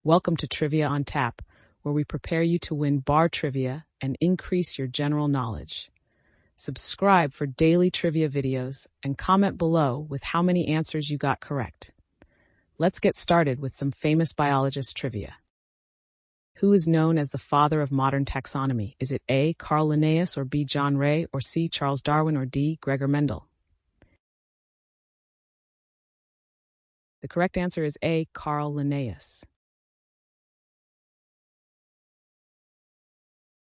Welcome to Trivia on Tap, where we prepare you to win bar trivia and increase your general knowledge. Subscribe for daily trivia videos and comment below with how many answers you got correct. Let's get started with some famous biologist trivia. Who is known as the father of modern taxonomy? Is it A. Carl Linnaeus, or B. John Ray, or C. Charles Darwin, or D. Gregor Mendel? The correct answer is A. Carl Linnaeus.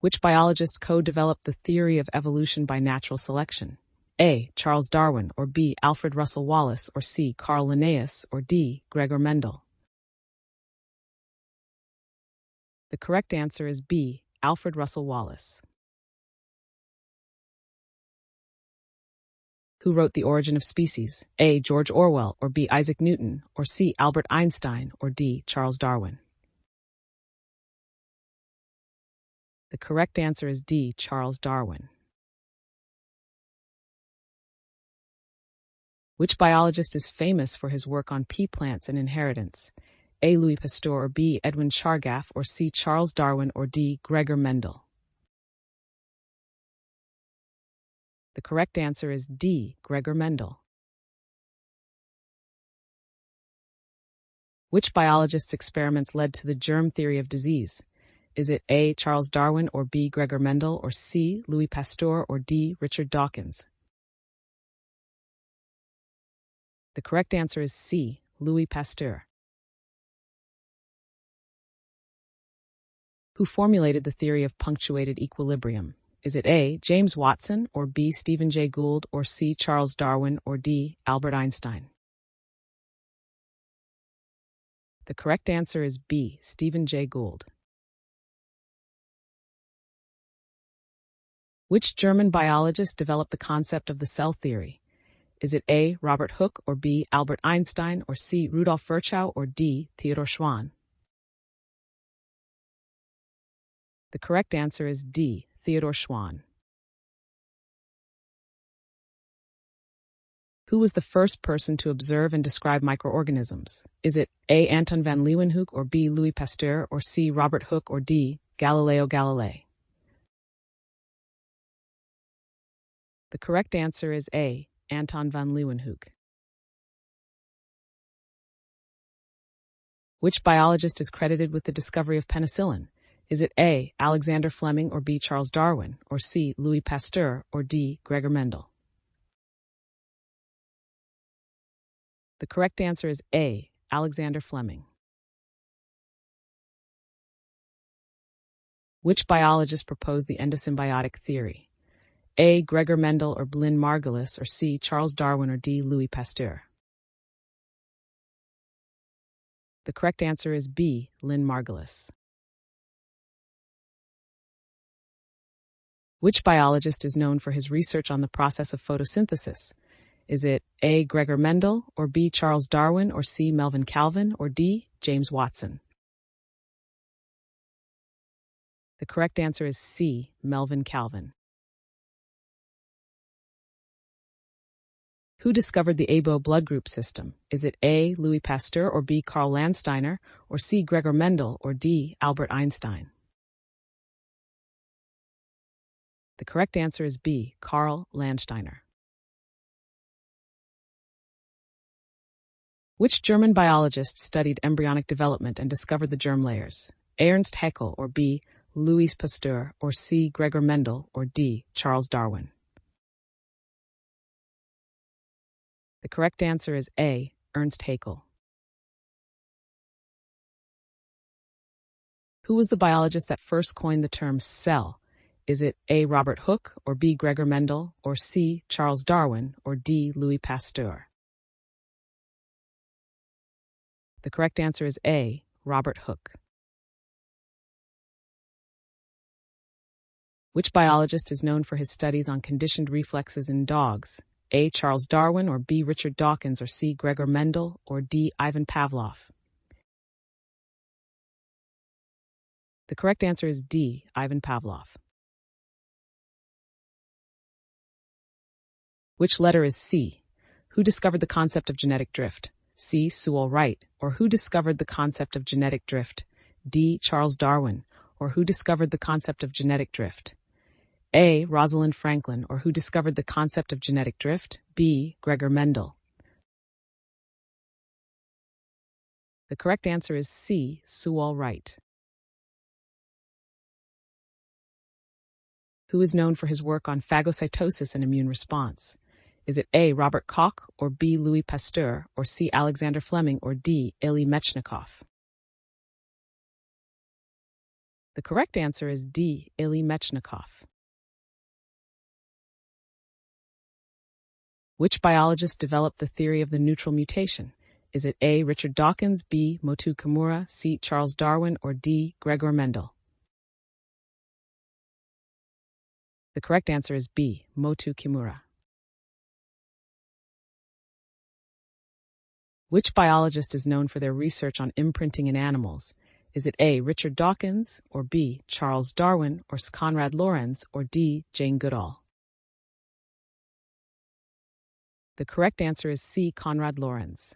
Which biologist co-developed the theory of evolution by natural selection? A. Charles Darwin, or B. Alfred Russel Wallace, or C. Carl Linnaeus, or D. Gregor Mendel? The correct answer is B. Alfred Russel Wallace. Who wrote The Origin of Species? A. George Orwell, or B. Isaac Newton, or C. Albert Einstein, or D. Charles Darwin? The correct answer is D. Charles Darwin. Which biologist is famous for his work on pea plants and inheritance? A. Louis Pasteur, or B. Edwin Chargaff, or C. Charles Darwin, or D. Gregor Mendel? The correct answer is D. Gregor Mendel. Which biologist's experiments led to the germ theory of disease? Is it A. Charles Darwin, or B. Gregor Mendel, or C. Louis Pasteur, or D. Richard Dawkins? The correct answer is C. Louis Pasteur. Who formulated the theory of punctuated equilibrium? Is it A. James Watson, or B. Stephen Jay Gould, or C. Charles Darwin, or D. Albert Einstein? The correct answer is B. Stephen Jay Gould. Which German biologist developed the concept of the cell theory? Is it A. Robert Hooke, or B. Albert Einstein, or C. Rudolf Virchow, or D. Theodor Schwann? The correct answer is D. Theodor Schwann. Who was the first person to observe and describe microorganisms? Is it A. Anton van Leeuwenhoek, or B. Louis Pasteur, or C. Robert Hooke, or D. Galileo Galilei? The correct answer is A. Anton van Leeuwenhoek. Which biologist is credited with the discovery of penicillin? Is it A. Alexander Fleming, or B. Charles Darwin, or C. Louis Pasteur, or D. Gregor Mendel? The correct answer is A. Alexander Fleming. Which biologist proposed the endosymbiotic theory? A. Gregor Mendel, or Lynn Margulis, or C. Charles Darwin, or D. Louis Pasteur? The correct answer is B. Lynn Margulis. Which biologist is known for his research on the process of photosynthesis? Is it A. Gregor Mendel, or B. Charles Darwin, or C. Melvin Calvin, or D. James Watson? The correct answer is C. Melvin Calvin. Who discovered the ABO blood group system? Is it A. Louis Pasteur, or B. Karl Landsteiner, or C. Gregor Mendel, or D. Albert Einstein? The correct answer is B. Karl Landsteiner. Which German biologist studied embryonic development and discovered the germ layers? Ernst Haeckel, or B. Louis Pasteur, or C. Gregor Mendel, or D. Charles Darwin? The correct answer is A. Ernst Haeckel. Who was the biologist that first coined the term cell? Is it A. Robert Hooke, or B. Gregor Mendel, or C. Charles Darwin, or D. Louis Pasteur? The correct answer is A. Robert Hooke. Which biologist is known for his studies on conditioned reflexes in dogs? A. Charles Darwin, or B. Richard Dawkins, or C. Gregor Mendel, or D. Ivan Pavlov? The correct answer is D. Ivan Pavlov. Which letter is C? Who discovered the concept of genetic drift? C. Sewall Wright, or who discovered the concept of genetic drift? D. Charles Darwin, or who discovered the concept of genetic drift? A. Rosalind Franklin, or who discovered the concept of genetic drift? B. Gregor Mendel. The correct answer is C. Sewall Wright. Who is known for his work on phagocytosis and immune response? Is it A. Robert Koch, or B. Louis Pasteur, or C. Alexander Fleming, or D. Ilya Mechnikov? The correct answer is D. Ilya Mechnikov. Which biologist developed the theory of the neutral mutation? Is it A. Richard Dawkins, B. Motu Kimura, C. Charles Darwin, or D. Gregor Mendel? The correct answer is B. Motu Kimura. Which biologist is known for their research on imprinting in animals? Is it A. Richard Dawkins, or B. Charles Darwin, or Konrad Lorenz, or D. Jane Goodall? The correct answer is C. Konrad Lorenz.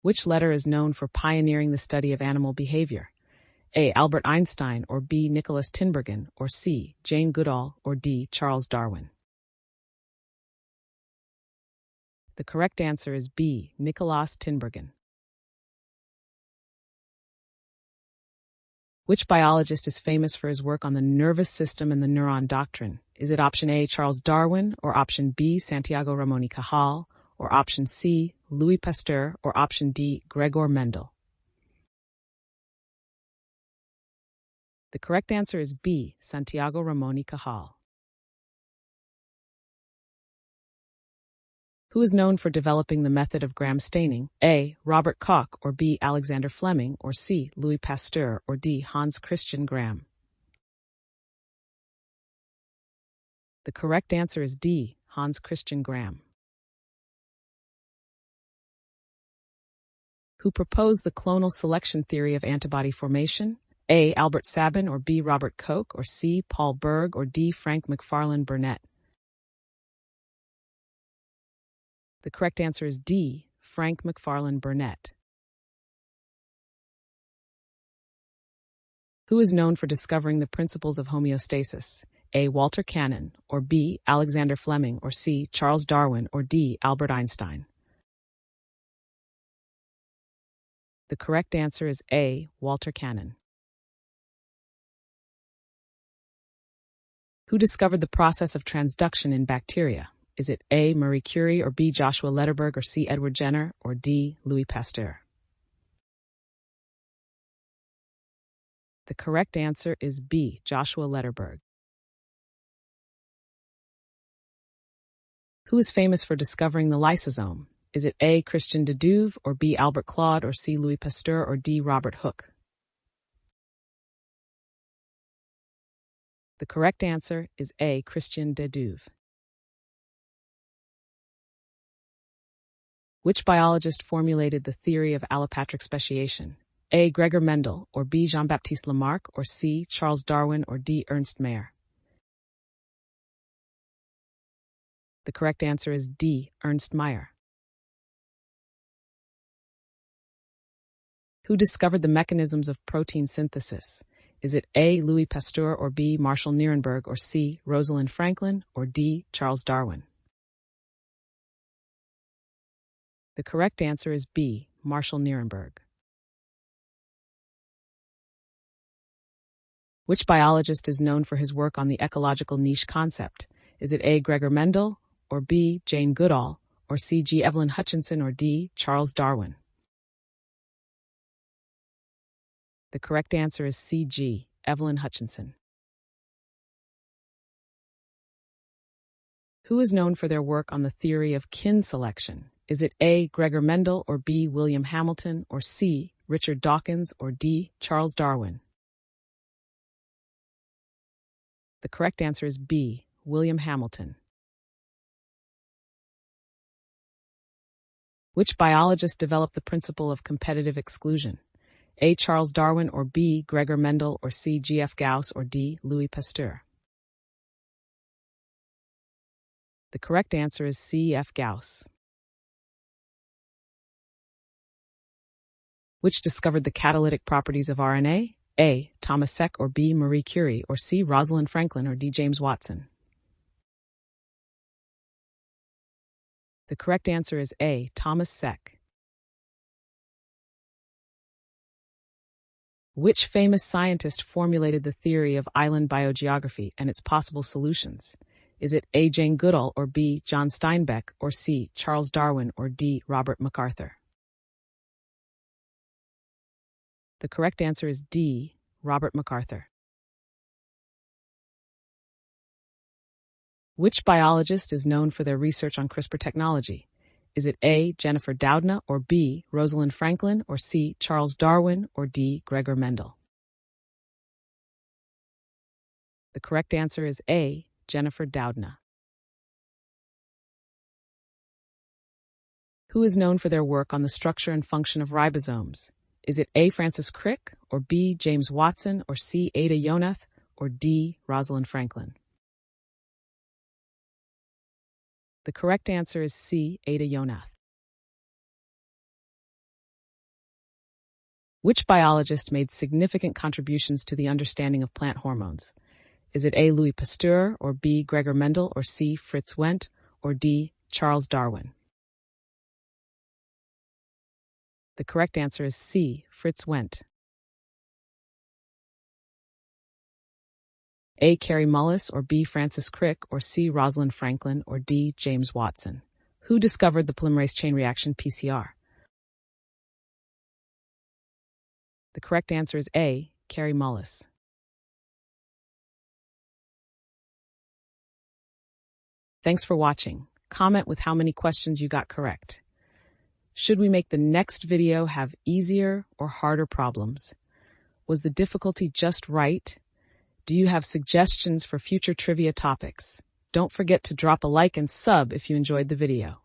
Which letter is known for pioneering the study of animal behavior? A. Albert Einstein, or B. Nicholas Tinbergen, or C. Jane Goodall, or D. Charles Darwin? The correct answer is B. Nicholas Tinbergen. Which biologist is famous for his work on the nervous system and the neuron doctrine? Is it option A. Charles Darwin, or option B. Santiago Ramon y Cajal, or option C. Louis Pasteur, or option D. Gregor Mendel? The correct answer is B. Santiago Ramon y Cajal. Who is known for developing the method of gram staining? A. Robert Koch, or B. Alexander Fleming, or C. Louis Pasteur, or D. Hans Christian Gram? The correct answer is D. Hans Christian Gram. Who proposed the clonal selection theory of antibody formation? A. Albert Sabin, or B. Robert Koch, or C. Paul Berg, or D. Frank McFarlane Burnett? The correct answer is D. Frank McFarlane Burnett. Who is known for discovering the principles of homeostasis? A. Walter Cannon, or B. Alexander Fleming, or C. Charles Darwin, or D. Albert Einstein? The correct answer is A. Walter Cannon. Who discovered the process of transduction in bacteria? Is it A. Marie Curie, or B. Joshua Lederberg, or C. Edward Jenner, or D. Louis Pasteur? The correct answer is B. Joshua Lederberg. Who is famous for discovering the lysosome? Is it A. Christian de Duve, or B. Albert Claude, or C. Louis Pasteur, or D. Robert Hooke? The correct answer is A. Christian de Duve. Which biologist formulated the theory of allopatric speciation? A. Gregor Mendel, or B. Jean-Baptiste Lamarck, or C. Charles Darwin, or D. Ernst Mayr? The correct answer is D. Ernst Mayr. Who discovered the mechanisms of protein synthesis? Is it A. Louis Pasteur, or B. Marshall Nirenberg, or C. Rosalind Franklin, or D. Charles Darwin? The correct answer is B. Marshall Nirenberg. Which biologist is known for his work on the ecological niche concept? Is it A. Gregor Mendel, or B. Jane Goodall, or C. G. Evelyn Hutchinson, or D. Charles Darwin? The correct answer is C. G. Evelyn Hutchinson. Who is known for their work on the theory of kin selection? Is it A. Gregor Mendel, or B. William Hamilton, or C. Richard Dawkins, or D. Charles Darwin? The correct answer is B. William Hamilton. Which biologist developed the principle of competitive exclusion? A. Charles Darwin, or B. Gregor Mendel, or C. G.F. Gauss, or D. Louis Pasteur? The correct answer is C. F. Gauss. Which discovered the catalytic properties of RNA? A. Thomas Eck, or B. Marie Curie, or C. Rosalind Franklin, or D. James Watson? The correct answer is A. Thomas Eck. Which famous scientist formulated the theory of island biogeography and its possible solutions? Is it A. Jane Goodall, or B. John Steinbeck, or C. Charles Darwin, or D. Robert MacArthur? The correct answer is D. Robert MacArthur. Which biologist is known for their research on CRISPR technology? Is it A. Jennifer Doudna, or B. Rosalind Franklin, or C. Charles Darwin, or D. Gregor Mendel? The correct answer is A. Jennifer Doudna. Who is known for their work on the structure and function of ribosomes? Is it A. Francis Crick, or B. James Watson, or C. Ada Yonath, or D. Rosalind Franklin? The correct answer is C. Ada Yonath. Which biologist made significant contributions to the understanding of plant hormones? Is it A. Louis Pasteur, or B. Gregor Mendel, or C. Fritz Wendt, or D. Charles Darwin? The correct answer is C. Fritz Wendt. A. Kary Mullis, or B. Francis Crick, or C. Rosalind Franklin, or D. James Watson? Who discovered the polymerase chain reaction PCR? The correct answer is A. Kary Mullis. Thanks for watching. Comment with how many questions you got correct. Should we make the next video have easier or harder problems? Was the difficulty just right? Do you have suggestions for future trivia topics? Don't forget to drop a like and sub if you enjoyed the video.